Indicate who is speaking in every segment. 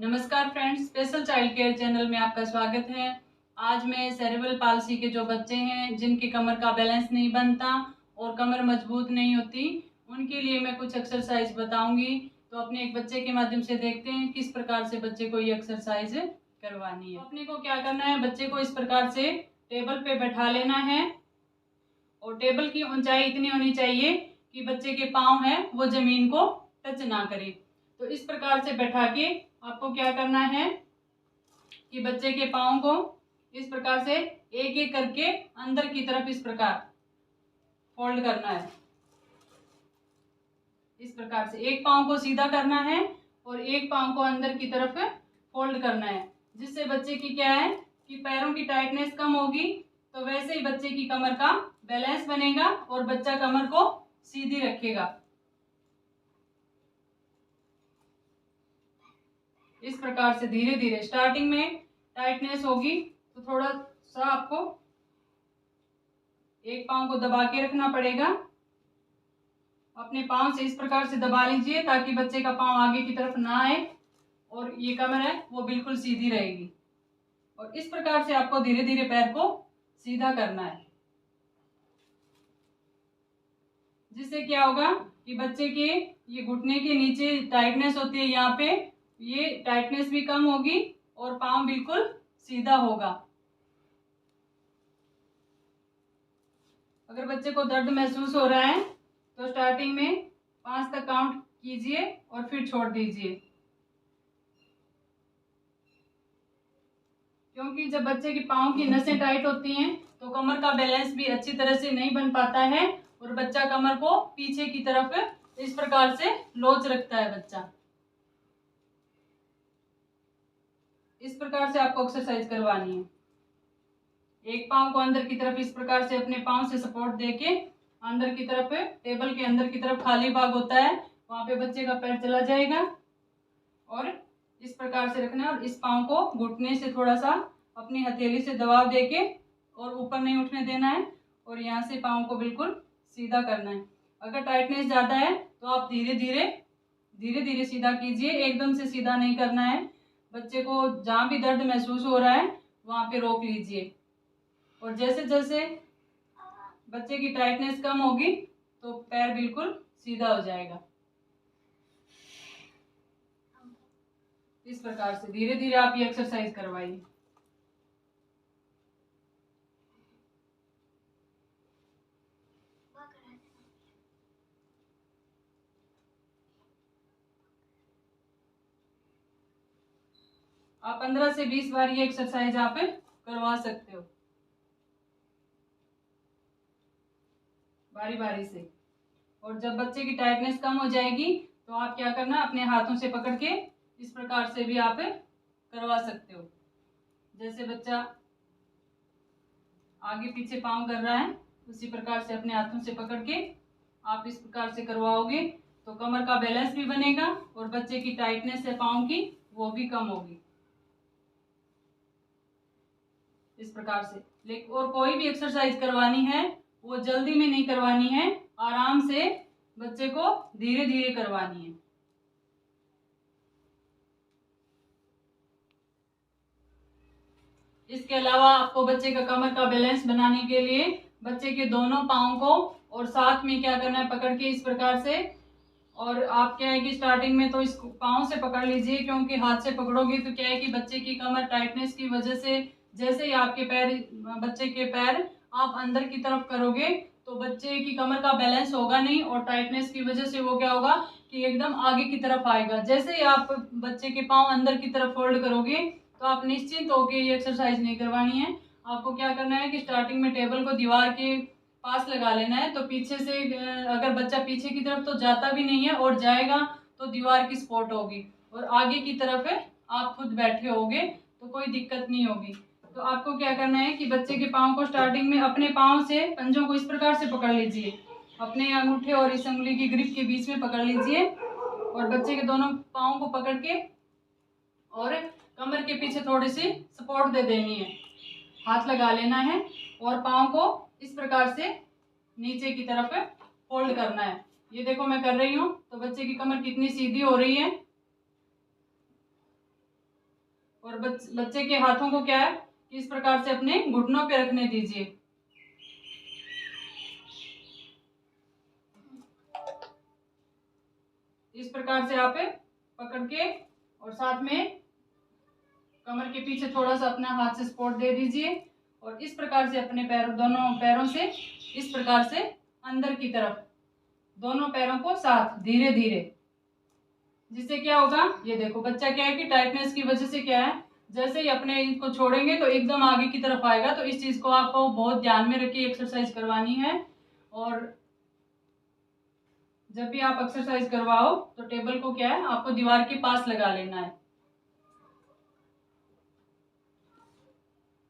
Speaker 1: नमस्कार friends, special child care channel में आपका स्वागत है। आज मैं सेरेब्रल पाल्सी के जो बच्चे हैं जिनकी कमर का बैलेंस नहीं बनता और कमर मजबूत नहीं होती, उनके लिए मैं कुछ एक्सरसाइज बताऊंगी। तो अपने एक बच्चे के माध्यम से देखते हैं किस प्रकार से बच्चे को ये एक्सरसाइज करवानी है। तो अपने को क्या करना है, बच्चे को इस प्रकार से टेबल पे बैठा लेना है और टेबल की ऊंचाई इतनी होनी चाहिए कि बच्चे के पाँव हैं वो जमीन को टच ना करे। तो इस प्रकार से बैठा के आपको क्या करना है कि बच्चे के पाँव को इस प्रकार से एक एक करके अंदर की तरफ इस प्रकार फोल्ड करना है। इस प्रकार से एक पाँव को सीधा करना है और एक पाँव को अंदर की तरफ फोल्ड करना है, जिससे बच्चे की क्या है कि पैरों की टाइटनेस कम होगी। तो वैसे ही बच्चे की कमर का बैलेंस बनेगा और बच्चा कमर को सीधी रखेगा। इस प्रकार से धीरे धीरे स्टार्टिंग में टाइटनेस होगी तो थोड़ा सा आपको एक पाँव को दबा के रखना पड़ेगा। अपने पाँव से इस प्रकार से दबा लीजिए ताकि बच्चे का पाँव आगे की तरफ ना आए और ये कमर है वो बिल्कुल सीधी रहेगी। और इस प्रकार से आपको धीरे धीरे पैर को सीधा करना है, जिससे क्या होगा कि बच्चे के ये घुटने के नीचे टाइटनेस होती है, यहाँ पे ये टाइटनेस भी कम होगी और पाँव बिल्कुल सीधा होगा। अगर बच्चे को दर्द महसूस हो रहा है तो स्टार्टिंग में 5 तक काउंट कीजिए और फिर छोड़ दीजिए, क्योंकि जब बच्चे के पाँव की नसें टाइट होती हैं तो कमर का बैलेंस भी अच्छी तरह से नहीं बन पाता है और बच्चा कमर को पीछे की तरफ इस प्रकार से लोच रखता है बच्चा। इस प्रकार से आपको एक्सरसाइज करवानी है। एक पाँव को अंदर की तरफ इस प्रकार से अपने पाँव से सपोर्ट देके अंदर की तरफ, टेबल के अंदर की तरफ खाली भाग होता है वहां पे बच्चे का पैर चला जाएगा और इस प्रकार से रखना है। और इस पाँव को घुटने से थोड़ा सा अपनी हथेली से दबाव देके और ऊपर नहीं उठने देना है और यहाँ से पाँव को बिल्कुल सीधा करना है। अगर टाइटनेस ज़्यादा है तो आप धीरे धीरे सीधा कीजिए, एकदम से सीधा नहीं करना है। बच्चे को जहाँ भी दर्द महसूस हो रहा है वहाँ पे रोक लीजिए और जैसे जैसे बच्चे की टाइटनेस कम होगी तो पैर बिल्कुल सीधा हो जाएगा। इस प्रकार से धीरे धीरे आप ये एक्सरसाइज करवाइए। आप 15 से 20 बार ये एक्सरसाइज आप करवा सकते हो बारी बारी से। और जब बच्चे की टाइटनेस कम हो जाएगी तो आप क्या करना, अपने हाथों से पकड़ के इस प्रकार से भी आप करवा सकते हो। जैसे बच्चा आगे पीछे पाँव कर रहा है उसी प्रकार से अपने हाथों से पकड़ के आप इस प्रकार से करवाओगे तो कमर का बैलेंस भी बनेगा और बच्चे की टाइटनेस है पाँव की वो भी कम होगी। इस प्रकार से लेकिन और कोई भी एक्सरसाइज करवानी है वो जल्दी में नहीं करवानी है, आराम से बच्चे को धीरे धीरे करवानी है। इसके अलावा आपको बच्चे का कमर का बैलेंस बनाने के लिए बच्चे के दोनों पाँव को और साथ में क्या करना है, पकड़ के इस प्रकार से। और आप क्या है कि स्टार्टिंग में तो इस पाँव से पकड़ लीजिए, क्योंकि हाथ से पकड़ोगे तो क्या है कि बच्चे की कमर टाइटनेस की वजह से जैसे ही आपके पैर, बच्चे के पैर आप अंदर की तरफ करोगे तो बच्चे की कमर का बैलेंस होगा नहीं और टाइटनेस की वजह से वो क्या होगा कि एकदम आगे की तरफ आएगा। जैसे ही आप बच्चे के पाँव अंदर की तरफ फोल्ड करोगे तो आप निश्चिंत होकर ये एक्सरसाइज नहीं करवानी है। आपको क्या करना है कि स्टार्टिंग में टेबल को दीवार के पास लगा लेना है। तो पीछे से अगर बच्चा पीछे की तरफ तो जाता भी नहीं है और जाएगा तो दीवार की सपोर्ट होगी और आगे की तरफ है आप खुद बैठे होगे तो कोई दिक्कत नहीं होगी। तो आपको क्या करना है कि बच्चे के पाँव को स्टार्टिंग में अपने पाँव से पंजों को इस प्रकार से पकड़ लीजिए, अपने अंगूठे और इस उंगली की ग्रिप के बीच में पकड़ लीजिए और बच्चे के दोनों पाँव को पकड़ के और कमर के पीछे थोड़ी सी सपोर्ट दे देनी है, हाथ लगा लेना है और पाँव को इस प्रकार से नीचे की तरफ फोल्ड करना है। ये देखो मैं कर रही हूँ तो बच्चे की कमर कितनी सीधी हो रही है। बच्चे के हाथों को क्या है कि इस प्रकार से अपने घुटनों पे रखने दीजिए। इस प्रकार से आप पकड़ के और साथ में कमर के पीछे थोड़ा सा अपना हाथ से सपोर्ट दे दीजिए और इस प्रकार से अपने दोनों पैरों से इस प्रकार से अंदर की तरफ दोनों पैरों को साथ धीरे धीरे, जिससे क्या होगा, ये देखो बच्चा क्या है कि टाइटनेस की वजह से क्या है, जैसे ही अपने इसको छोड़ेंगे तो एकदम आगे की तरफ आएगा। तो इस चीज को आपको बहुत ध्यान में रखिए, एक्सरसाइज करवानी है। और जब भी आप एक्सरसाइज करवाओ तो टेबल को क्या है आपको दीवार के पास लगा लेना है।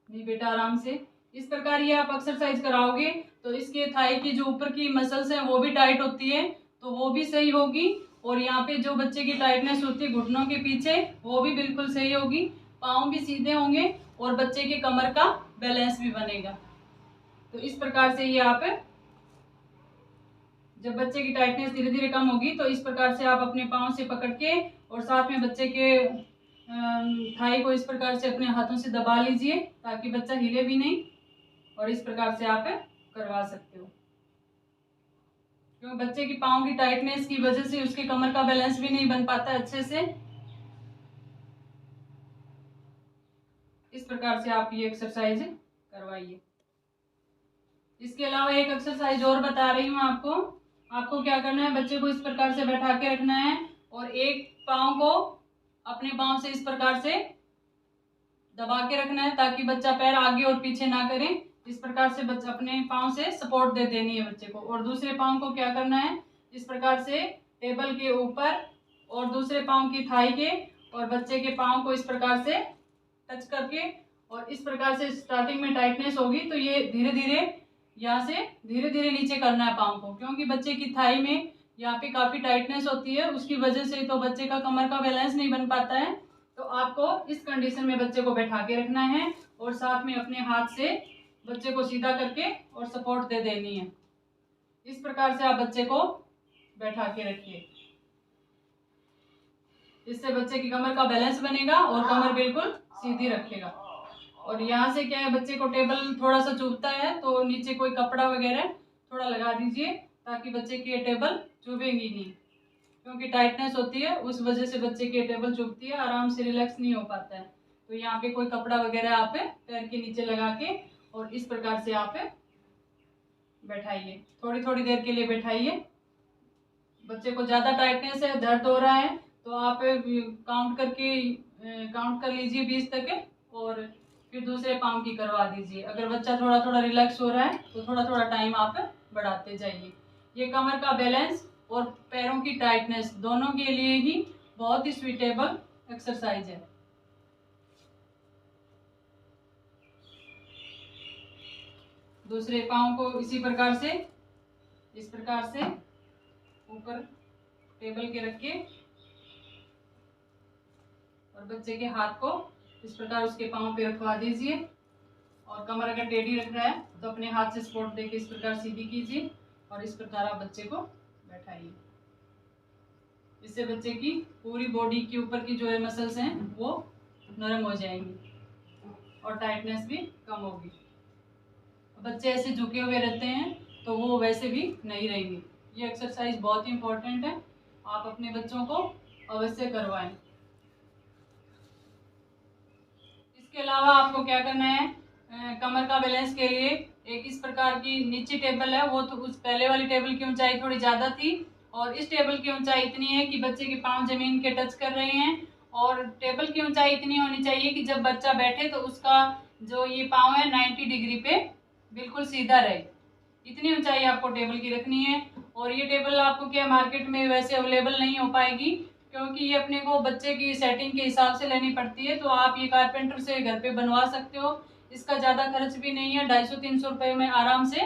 Speaker 1: नहीं बेटा, आराम से। इस प्रकार ये आप एक्सरसाइज कराओगे तो इसके थाई की जो ऊपर की मसल्स हैं वो भी टाइट होती है, तो वो भी सही होगी। और यहाँ पे जो बच्चे की टाइटनेस होती है घुटनों के पीछे, वो भी बिल्कुल सही होगी। पाँव भी सीधे होंगे और बच्चे के कमर का बैलेंस भी बनेगा। तो इस प्रकार से ये आप, जब बच्चे की टाइटनेस धीरे धीरे कम होगी तो इस प्रकार से आप अपने पाँव से पकड़ के और साथ में बच्चे के थाई को इस प्रकार से अपने हाथों से दबा लीजिए ताकि बच्चा हिले भी नहीं। और इस प्रकार से आप करवा सकते हो, क्योंकि बच्चे की पाँव की टाइटनेस की वजह से उसके कमर का बैलेंस भी नहीं बन पाता अच्छे से। इस प्रकार से आप ये एक्सरसाइज करवाइए। इसके अलावा एक एक्सरसाइज और बता रही हूँ आपको। आपको क्या करना है, बच्चे को इस प्रकार से बैठा के रखना है और एक पाँव को अपने पाँव से इस प्रकार से दबा के रखना है ताकि बच्चा पैर आगे और पीछे ना करे। इस प्रकार से बच्चा अपने पाँव से सपोर्ट दे देनी है बच्चे को। और दूसरे पाँव को क्या करना है, इस प्रकार से टेबल के ऊपर और दूसरे पाँव की थाई के और बच्चे के पाँव को इस प्रकार से टच करके, और इस प्रकार से स्टार्टिंग में टाइटनेस होगी तो ये धीरे धीरे यहाँ से धीरे धीरे नीचे करना है पाँव को, क्योंकि बच्चे की थाई में यहाँ पे काफ़ी टाइटनेस होती है, उसकी वजह से तो बच्चे का कमर का बैलेंस नहीं बन पाता है। तो आपको इस कंडीशन में बच्चे को बैठा के रखना है और साथ में अपने हाथ से बच्चे को सीधा करके और सपोर्ट दे देनी है। इस प्रकार से आप बच्चे को बैठा के रखिए, इससे बच्चे की कमर का बैलेंस बनेगा और कमर बिल्कुल सीधी रखेगा। और यहाँ से क्या है, बच्चे को टेबल थोड़ा सा चुभता है तो नीचे कोई कपड़ा वगैरह थोड़ा लगा दीजिए ताकि बच्चे की टेबल चुभेगी नहीं, क्योंकि टाइटनेस होती है उस वजह से बच्चे की टेबल चुभती है, आराम से रिलैक्स नहीं हो पाता है। तो यहाँ पे कोई कपड़ा वगैरह आप पैर के नीचे लगा के और इस प्रकार से आप बैठाइए, थोड़ी थोड़ी देर के लिए बैठाइए। बच्चे को ज़्यादा टाइटनेस है, दर्द हो रहा है तो आप काउंट कर लीजिए 20 तक और फिर दूसरे पाँव की करवा दीजिए। अगर बच्चा थोड़ा थोड़ा रिलैक्स हो रहा है तो थोड़ा थोड़ा टाइम आप बढ़ाते जाइए। ये कमर का बैलेंस और पैरों की टाइटनेस दोनों के लिए ही बहुत ही सुइटेबल एक्सरसाइज है। दूसरे पाँव को इसी प्रकार से इस प्रकार से ऊपर टेबल के रख के और बच्चे के हाथ को इस प्रकार उसके पाँव पे रखवा दीजिए। और कमर अगर टेढ़ी रख रहा है तो अपने हाथ से सपोर्ट देके इस प्रकार सीधी कीजिए और इस प्रकार आप बच्चे को बैठाइए। इससे बच्चे की पूरी बॉडी के ऊपर की जो है मसल्स हैं वो नरम हो जाएंगी और टाइटनेस भी कम होगी। बच्चे ऐसे झुके हुए रहते हैं तो वो वैसे भी नहीं रहेंगे। ये एक्सरसाइज बहुत ही इम्पोर्टेंट है, आप अपने बच्चों को अवश्य करवाएं। इसके अलावा आपको क्या करना है, कमर का बैलेंस के लिए एक इस प्रकार की नीचे टेबल है, वो तो उस पहले वाली टेबल की ऊंचाई थोड़ी ज़्यादा थी और इस टेबल की ऊंचाई इतनी है कि बच्चे के पाँव जमीन के टच कर रहे हैं। और टेबल की ऊंचाई इतनी होनी चाहिए कि जब बच्चा बैठे तो उसका जो ये पाँव है 90 डिग्री पे बिल्कुल सीधा रहे। इतनी ऊंचाई आपको टेबल की रखनी है। और ये टेबल आपको क्या मार्केट में वैसे अवेलेबल नहीं हो पाएगी, क्योंकि ये अपने को बच्चे की सेटिंग के हिसाब से लेनी पड़ती है। तो आप ये कारपेंटर से घर पे बनवा सकते हो, इसका ज़्यादा खर्च भी नहीं है, 250-300 रुपये में आराम से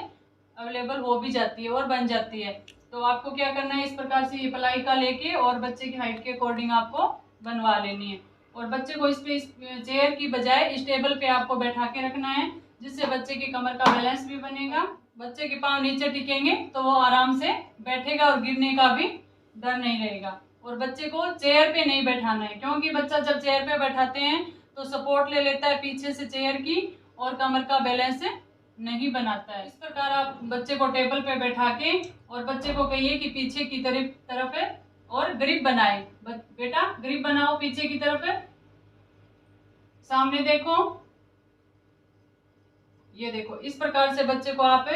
Speaker 1: अवेलेबल हो भी जाती है और बन जाती है। तो आपको क्या करना है, इस प्रकार से ये प्लाई का लेके और बच्चे की हाइट के अकॉर्डिंग आपको बनवा लेनी है। और बच्चे को इस चेयर की बजाय इस टेबल पे आपको बैठा के रखना है, जिससे बच्चे की कमर का बैलेंस भी बनेगा। बच्चे के पाँव नीचे टिकेंगे तो वो आराम से बैठेगा और गिरने का भी डर नहीं रहेगा। और बच्चे को चेयर पे नहीं बैठाना है, क्योंकि बच्चा जब चेयर पे बैठाते हैं तो सपोर्ट ले लेता है पीछे से चेयर की और कमर का बैलेंस नहीं बनाता है। इस प्रकार आप बच्चे को टेबल पे बैठा के और बच्चे को कहिए कि पीछे की तरफ है और ग्रिप बनाए। बेटा ग्रिप बनाओ, पीछे की तरफ है, सामने देखो, ये देखो। इस प्रकार से बच्चे को आप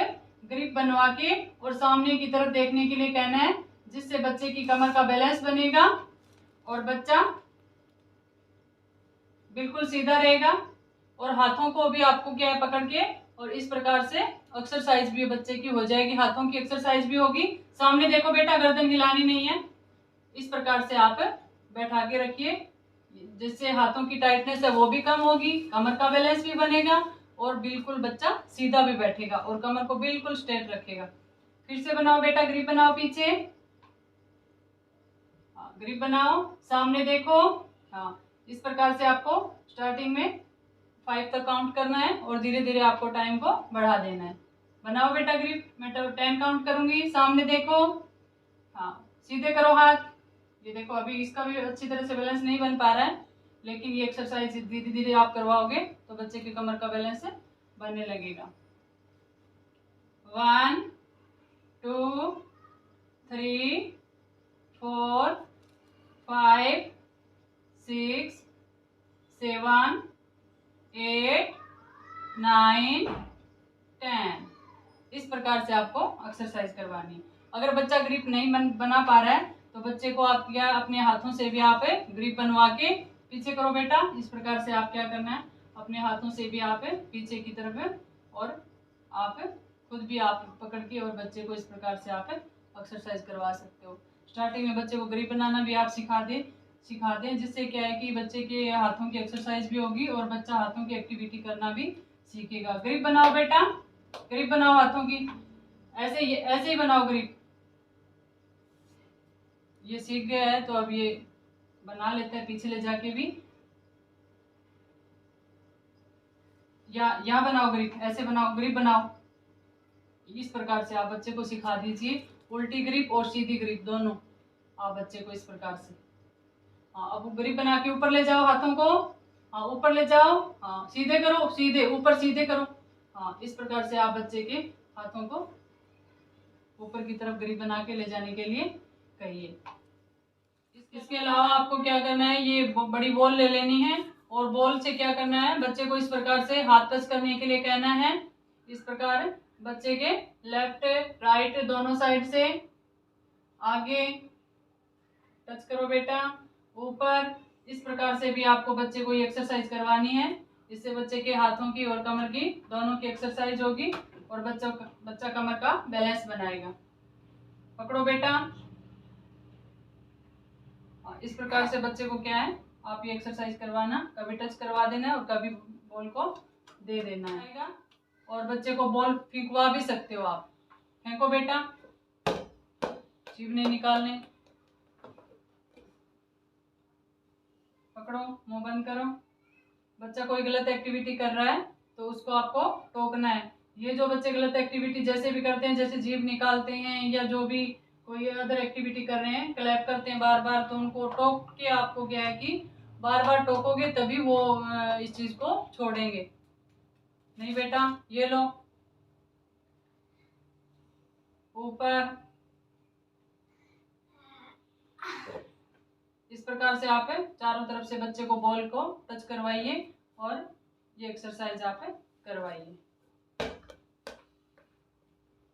Speaker 1: ग्रिप बनवा के और सामने की तरफ देखने के लिए कहना है, जिससे बच्चे की कमर का बैलेंस बनेगा और बच्चा बिल्कुल सीधा रहेगा। और हाथों को भी आपको क्या है पकड़ के और इस प्रकार से एक्सरसाइज भी बच्चे की हो जाएगी, हाथों की एक्सरसाइज भी होगी। सामने देखो बेटा, गर्दन हिलानी नहीं है। इस प्रकार से आप बैठा के रखिए, जिससे हाथों की टाइटनेस है वो भी कम होगी, कमर का बैलेंस भी बनेगा और बिल्कुल बच्चा सीधा भी बैठेगा और कमर को बिल्कुल स्ट्रेट रखेगा। फिर से बनाओ बेटा, ग्रिप बनाओ पीछे, हाँ ग्रिप बनाओ, सामने देखो। हाँ, इस प्रकार से आपको स्टार्टिंग में 5 तक काउंट करना है और धीरे धीरे आपको टाइम को बढ़ा देना है। बनाओ बेटा ग्रिप, मैं 10 काउंट करूंगी, सामने देखो, हाँ सीधे करो हाथ। ये देखो अभी इसका भी अच्छी तरह से बैलेंस नहीं बन पा रहा है, लेकिन ये एक्सरसाइज धीरे धीरे आप करवाओगे तो बच्चे की कमर का बैलेंस बनने लगेगा। 1 2 3 4 5 6 7 8 9 10। इस प्रकार से आपको एक्सरसाइज करवानी है। अगर बच्चा ग्रिप नहीं बना पा रहा है तो बच्चे को आप क्या अपने हाथों से भी आप ग्रिप बनवा के पीछे करो बेटा। इस प्रकार से आप क्या करना है, अपने हाथों से भी आप पीछे की तरफ और आप खुद भी आप पकड़ के और बच्चे को इस प्रकार से आप एक्सरसाइज करवा सकते हो। स्टार्टिंग में बच्चे को ग्रिप बनाना भी आप सिखा दें, जिससे क्या है कि बच्चे के हाथों की एक्सरसाइज भी होगी और बच्चा हाथों की एक्टिविटी करना भी सीखेगा। ग्रिप बनाओ बेटा, ग्रिप बनाओ हाथों की, ऐसे ही बनाओ ग्रिप। ये सीख गया है तो अब ये बना लेते हैं पीछे ले जाके भी। यहाँ बनाओ ग्रिप, ऐसे बनाओ, ग्रिप बनाओ। इस प्रकार से आप बच्चे को सिखा दीजिए, उल्टी ग्रिप और सीधी ग्रिप दोनों आप बच्चे को इस प्रकार से। हाँ, अब ग्रिप बना के ऊपर ले जाओ हाथों को, हाँ ऊपर ले जाओ, हाँ सीधे करो, सीधे ऊपर सीधे करो। हाँ, इस प्रकार से आप बच्चे के हाथों को ऊपर की तरफ ग्रिप बना के ले जाने के लिए कहिए। इसके अलावा आपको क्या करना है, ये बड़ी बॉल ले लेनी है और बॉल से क्या करना है, बच्चे को इस प्रकार से हाथ टच करने के लिए कहना है। इस प्रकार बच्चे के लेफ्ट राइट दोनों साइड से आगे टच करो बेटा, ऊपर। इस प्रकार से भी आपको बच्चे को ये एक्सरसाइज करवानी है, इससे बच्चे के हाथों की और कमर की दोनों की एक्सरसाइज होगी और बच्चा कमर का बैलेंस बनाएगा। पकड़ो बेटा, इस प्रकार से बच्चे को क्या है आप ये एक्सरसाइज करवाना, कभी टच करवा देना है और कभी बॉल को दे देना है। और बच्चे को बॉल फेंकवा भी सकते हो आप। फेंको बेटा, जीभने निकालने, पकड़ो, मुंह बंद करो। बच्चा कोई गलत एक्टिविटी कर रहा है तो उसको आपको टोकना है। ये जो बच्चे गलत एक्टिविटी जैसे भी करते हैं, जैसे जीभ निकालते हैं या जो भी कोई अदर एक्टिविटी कर रहे हैं, क्लैप करते हैं बार बार, तो उनको टोक के आपको क्या है कि बार बार टोकोगे तभी वो इस चीज को छोड़ेंगे। नहीं बेटा, ये लो, ऊपर। इस प्रकार से आप चारों तरफ से बच्चे को बॉल को टच करवाइए और ये एक्सरसाइज आप करवाइए।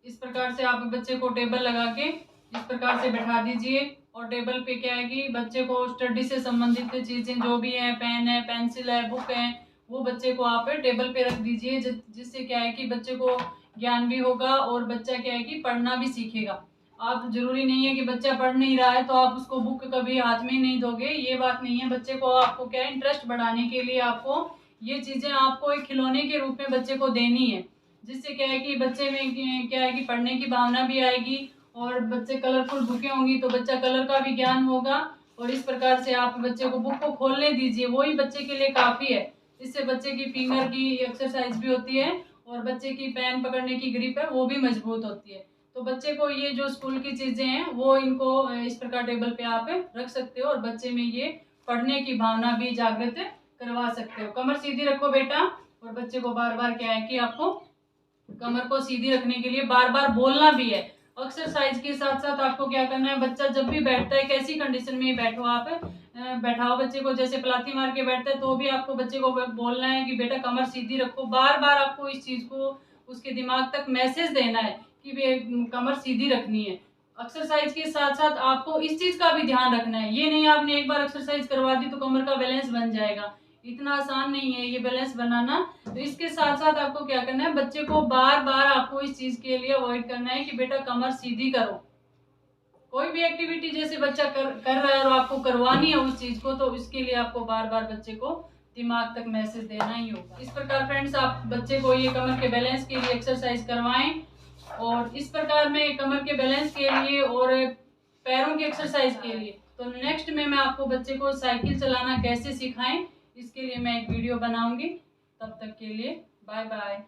Speaker 1: इस प्रकार से आप बच्चे को टेबल लगा के इस प्रकार से बैठा दीजिए और टेबल पे क्या है कि बच्चे को स्टडी से संबंधित चीजें जो भी है, पेन है, पेंसिल है, बुक है, वो बच्चे को आप टेबल पे रख दीजिए, जिससे क्या है कि बच्चे को ज्ञान भी होगा और बच्चा क्या है कि पढ़ना भी सीखेगा। आप जरूरी नहीं है कि बच्चा पढ़ नहीं रहा है तो आप उसको बुक कभी हाथ में नहीं दोगे, ये बात नहीं है। बच्चे को आपको क्या है इंटरेस्ट बढ़ाने के लिए आपको ये चीजें आपको एक खिलौने के रूप में बच्चे को देनी है, जिससे क्या है कि बच्चे में क्या है कि पढ़ने की भावना भी आएगी और बच्चे कलरफुल बुकें होंगी तो बच्चा कलर का भी ज्ञान होगा। और इस प्रकार से आप बच्चे को बुक को खोलने दीजिए, वही बच्चे के लिए काफी है। इससे बच्चे की फिंगर की एक्सरसाइज भी होती है और बच्चे की पेन पकड़ने की ग्रिप है वो भी मजबूत होती है। तो बच्चे को ये जो स्कूल की चीजें हैं वो इनको इस प्रकार टेबल पे आप रख सकते हो और बच्चे में ये पढ़ने की भावना भी जागृत करवा सकते हो। कमर सीधी रखो बेटा, और बच्चे को बार बार क्या है कि आपको कमर को सीधी रखने के लिए बार बार बोलना भी है। एक्सरसाइज के साथ साथ आपको क्या करना है, बच्चा जब भी बैठता है, कैसी कंडीशन में बैठो आप, बैठाओ बच्चे को, जैसे पलाथी मार के बैठता है तो भी आपको बच्चे को बोलना है कि बेटा कमर सीधी रखो। बार बार आपको इस चीज को उसके दिमाग तक मैसेज देना है कि कमर सीधी रखनी है। एक्सरसाइज के साथ साथ आपको इस चीज का भी ध्यान रखना है। ये नहीं आपने एक बार एक्सरसाइज करवा दी तो कमर का बैलेंस बन जाएगा, इतना आसान नहीं है ये बैलेंस बनाना। तो इसके साथ साथ आपको क्या करना है, बच्चे को बार बार आपको इस चीज के लिए अवॉइड करना है कि बेटा कमर सीधी करो। कोई भी एक्टिविटी जैसे बच्चा कर रहा है और आपको करवानी है उस चीज को, तो इसके लिए आपको बार बार बच्चे को दिमाग तक मैसेज देना ही होगा। इस प्रकार फ्रेंड्स आप बच्चे को ये कमर के बैलेंस के लिए एक्सरसाइज करवाएं। और इस प्रकार में कमर के बैलेंस के लिए और पैरों की एक्सरसाइज के लिए तो नेक्स्ट में मैं आपको बच्चे को साइकिल चलाना कैसे सिखाएं, इसके लिए मैं एक वीडियो बनाऊंगी। तब तक के लिए बाय बाय।